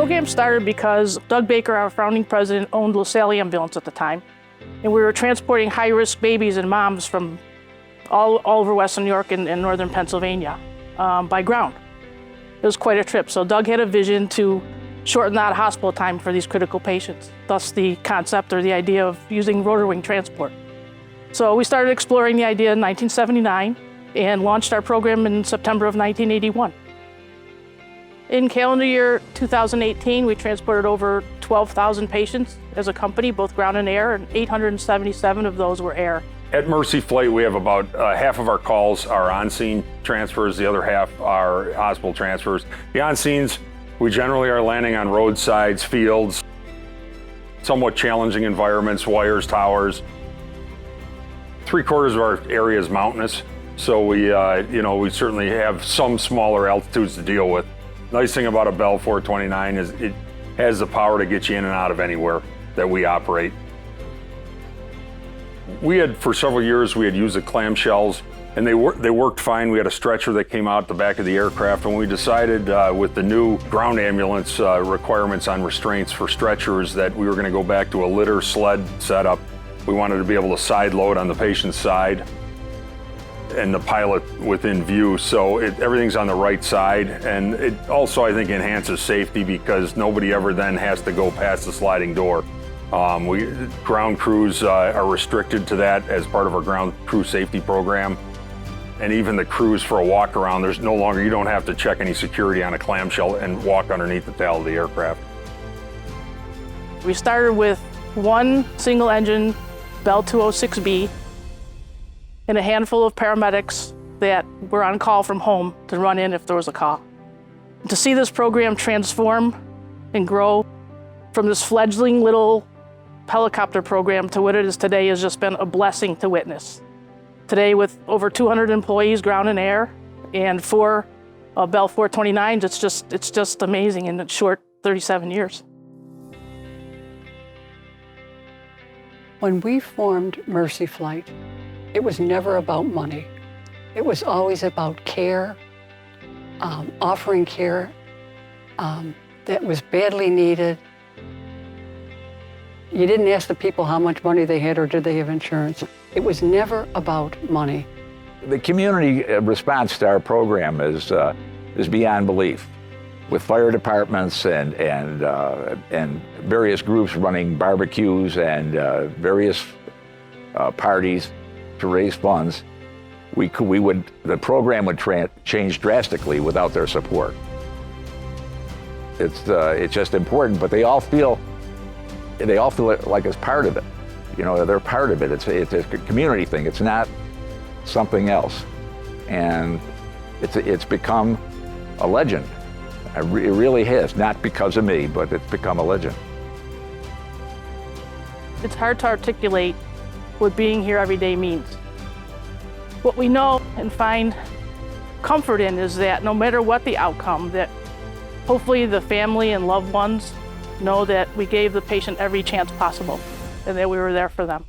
program started because Doug Baker, our founding president, owned LaSalle Ambulance at the time. And we were transporting high-risk babies and moms from all over Western New York and Northern Pennsylvania by ground. It was quite a trip. So Doug had a vision to shorten that hospital time for these critical patients, thus the concept or the idea of using rotor wing transport. So we started exploring the idea in 1979 and launched our program in September of 1981. In calendar year 2018, we transported over 12,000 patients as a company, both ground and air, and 877 of those were air. At Mercyflight, we have about half of our calls are on-scene transfers, the other half are hospital transfers. The on-scenes, we generally are landing on roadsides, fields, somewhat challenging environments, wires, towers. 3/4 of our area is mountainous, so we certainly have some smaller altitudes to deal with. Nice thing about a Bell 429 is it has the power to get you in and out of anywhere that we operate. For several years, we had used the clamshells, and they worked fine. We had a stretcher that came out the back of the aircraft, and we decided with the new ground ambulance requirements on restraints for stretchers that we were going to go back to a litter sled setup. We wanted to be able to side load on the patient's side and the pilot within view, so everything's on the right side. And it also, I think, enhances safety because nobody ever then has to go past the sliding door. Ground crews are restricted to that as part of our ground crew safety program. And even the crews for a walk around, you don't have to check any security on a clamshell and walk underneath the tail of the aircraft. We started with one single engine Bell 206B and a handful of paramedics that were on call from home to run in if there was a call. To see this program transform and grow from this fledgling little helicopter program to what it is today has just been a blessing to witness. Today, with over 200 employees, ground and air, and 4 Bell 429s, it's just amazing in a short 37 years. When we formed Mercyflight, it was never about money. It was always about care, offering care that was badly needed. You didn't ask the people how much money they had or did they have insurance. It was never about money. The community response to our program is beyond belief. With fire departments and various groups running barbecues and various parties to raise funds, the program would change drastically without their support. It's just important, but they all feel it like it's part of it. They're part of it. It's a community thing. It's not something else, and it's become a legend. It really has, not because of me, but it's become a legend. It's hard to articulate what being here every day means. What we know and find comfort in is that no matter what the outcome, that hopefully the family and loved ones know that we gave the patient every chance possible and that we were there for them.